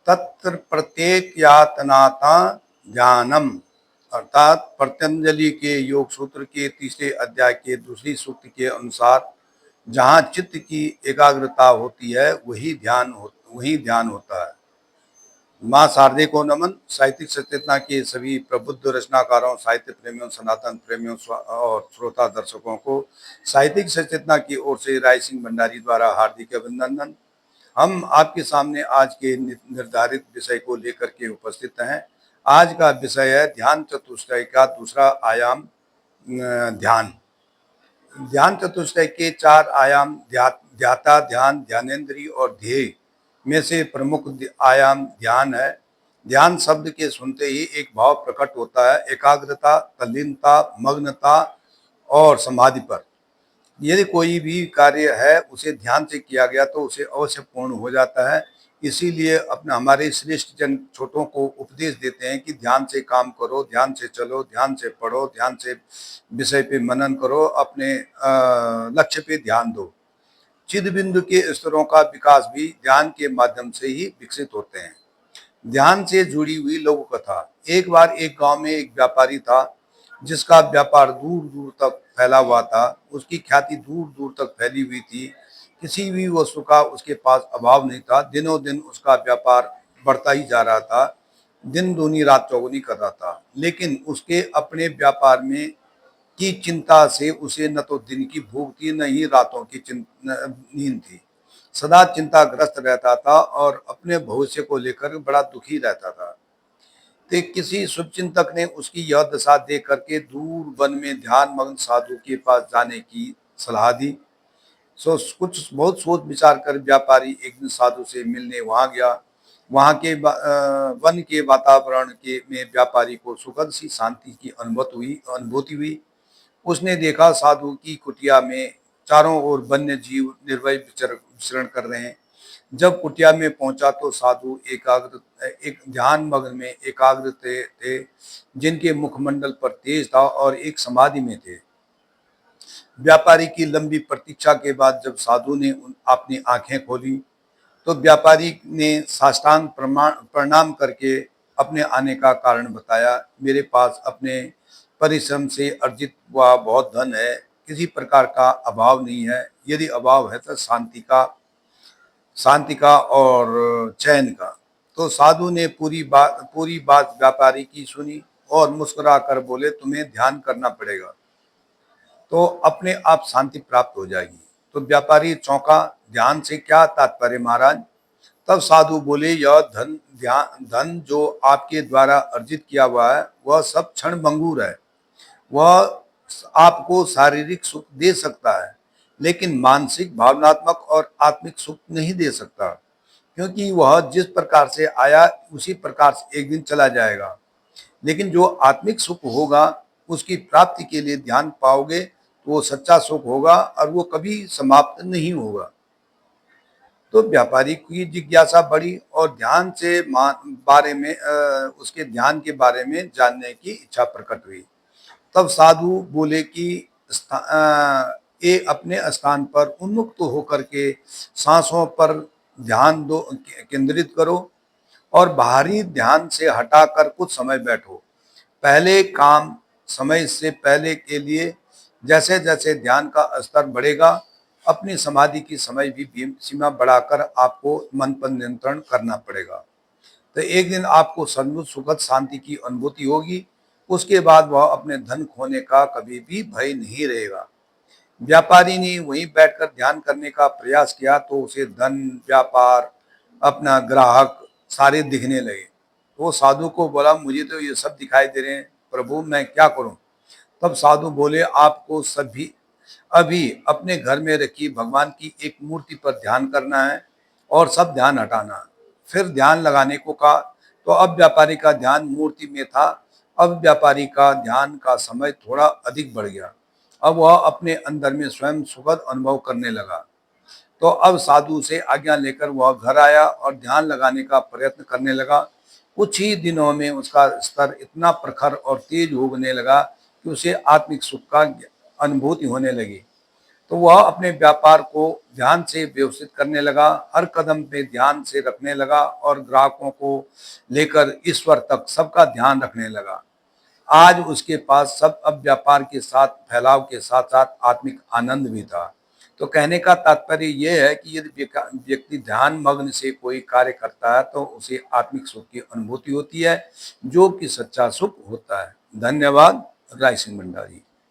तत्र प्रत्येक यातनाता ज्ञानम, अर्थात पतंजलि के योग सूत्र के तीसरे अध्याय के दूसरी सूक्त के अनुसार जहाँ चित्त की एकाग्रता होती है वही ध्यान होता है। माँ शारदे को नमन। साहित्यिक सचेतना के सभी प्रबुद्ध रचनाकारों, साहित्य प्रेमियों, सनातन प्रेमियों और श्रोता दर्शकों को साहित्यिक सचेतना की ओर से राय सिंह भंडारी द्वारा हार्दिक अभिनंदन। हम आपके सामने आज के निर्धारित विषय को लेकर के उपस्थित हैं। आज का विषय है ध्यान चतुष्टय का दूसरा आयाम, ध्यान। ध्यान चतुष्टय के 4 आयाम ध्याता, ध्यान, ध्यानेंद्री और ध्येय में से प्रमुख आयाम ध्यान है। ध्यान शब्द के सुनते ही एक भाव प्रकट होता है, एकाग्रता, तल्लीनता, मग्नता और समाधि पर। यदि कोई भी कार्य है उसे ध्यान से किया गया तो उसे अवश्य पूर्ण हो जाता है। इसीलिए अपने हमारे श्रेष्ठ जन छोटों को उपदेश देते हैं कि ध्यान से काम करो, ध्यान से चलो, ध्यान से पढ़ो, ध्यान से विषय पे मनन करो, अपने लक्ष्य पे ध्यान दो। चिद बिंदु के स्तरों का विकास भी ध्यान के माध्यम से ही विकसित होते हैं। ध्यान से जुड़ी हुई लोक कथा। एक बार एक गांव में एक व्यापारी था जिसका व्यापार दूर दूर तक फैला हुआ था। उसकी ख्याति दूर दूर तक फैली हुई थी। किसी भी वस्तु का उसके पास अभाव नहीं था। दिनों दिन उसका व्यापार बढ़ता ही जा रहा था। दिन दूनी रात चौगुनी कर रहा था, लेकिन उसके अपने व्यापार में की चिंता से उसे न तो दिन की भूख थी, न ही रातों की नींद थी। सदा चिंताग्रस्त रहता था और अपने भविष्य को लेकर बड़ा दुखी रहता था। तो किसी शुभचिंतक ने उसकी यह दशा देख करके दूर वन में ध्यान मग्न साधु के पास जाने की सलाह दी। कुछ बहुत सोच विचार कर व्यापारी एक दिन साधु से मिलने वहां गया। वहां के वन के वातावरण के में व्यापारी को सुखद सी शांति की अनुभूति हुई। उसने देखा साधु की कुटिया में चारों ओर वन्य जीव निर्भय विचरण कर रहे हैं। जब कुटिया में पहुंचा तो साधु एक ध्यान मग्न में एकाग्र थे, जिनके मुखमंडल पर तेज था और एक समाधि में थे। व्यापारी की लंबी प्रतीक्षा के बाद जब साधु ने अपनी आंखें खोली तो व्यापारी ने साष्टांग प्रणाम करके अपने आने का कारण बताया। मेरे पास अपने परिश्रम से अर्जित हुआ बहुत धन है, किसी प्रकार का अभाव नहीं है। यदि अभाव है तो शांति का और चैन का। तो साधु ने पूरी बात व्यापारी की सुनी और मुस्कुरा कर बोले, तुम्हें ध्यान करना पड़ेगा तो अपने आप शांति प्राप्त हो जाएगी। तो व्यापारी चौंका, ध्यान से क्या तात्पर्य महाराज? तब साधु बोले, यह धन जो आपके द्वारा अर्जित किया हुआ है वह सब क्षण भंगुर है। वह आपको शारीरिक सुख दे सकता है, लेकिन मानसिक, भावनात्मक और आत्मिक सुख नहीं दे सकता, क्योंकि वह जिस प्रकार से आया उसी प्रकार से एक दिन चला जाएगा। लेकिन जो आत्मिक सुख होगा उसकी प्राप्ति के लिए ध्यान पाओगे तो वो सच्चा सुख होगा और वो कभी समाप्त नहीं होगा। तो व्यापारी की जिज्ञासा बढ़ी और ध्यान से बारे में उसके ध्यान के बारे में जानने की इच्छा प्रकट हुई। तब साधु बोले कि ये अपने स्थान पर उन्मुक्त होकर के सांसों पर ध्यान दो, केंद्रित करो और बाहरी ध्यान से हटाकर कुछ समय बैठो। पहले काम समय से पहले के लिए जैसे जैसे ध्यान का स्तर बढ़ेगा, अपनी समाधि की समय भी सीमा बढ़ाकर आपको मन पर नियंत्रण करना पड़ेगा। तो एक दिन आपको सद्भुत सुखद शांति की अनुभूति होगी। उसके बाद वह अपने धन खोने का कभी भी भय नहीं रहेगा। व्यापारी ने वहीं बैठकर ध्यान करने का प्रयास किया तो उसे धन, व्यापार, अपना ग्राहक सारे दिखने लगे। वो साधु को बोला, मुझे तो ये सब दिखाई दे रहे हैं प्रभु, मैं क्या करूं? तब साधु बोले, आपको सभी अभी अपने घर में रखी भगवान की एक मूर्ति पर ध्यान करना है और सब ध्यान हटाना। फिर ध्यान लगाने को कहा। तो अब व्यापारी का ध्यान मूर्ति में था। अब व्यापारी का ध्यान का समय थोड़ा अधिक बढ़ गया। अब वह अपने अंदर में स्वयं सुखद अनुभव करने लगा। तो अब साधु से आज्ञा लेकर वह घर आया और ध्यान लगाने का प्रयत्न करने लगा। कुछ ही दिनों में उसका स्तर इतना प्रखर और तेज होने लगा कि उसे आत्मिक सुख का अनुभूति होने लगी। तो वह अपने व्यापार को ध्यान से व्यवस्थित करने लगा, हर कदम पे ध्यान से रखने लगा और ग्राहकों को लेकर ईश्वर तक सबका ध्यान रखने लगा। आज उसके पास सब अब व्यापार के साथ फैलाव के साथ साथ आत्मिक आनंद भी था। तो कहने का तात्पर्य यह है कि यदि व्यक्ति ध्यान मग्न से कोई कार्य करता है तो उसे आत्मिक सुख की अनुभूति होती है, जो कि सच्चा सुख होता है। धन्यवाद। राय सिंह भंडारी।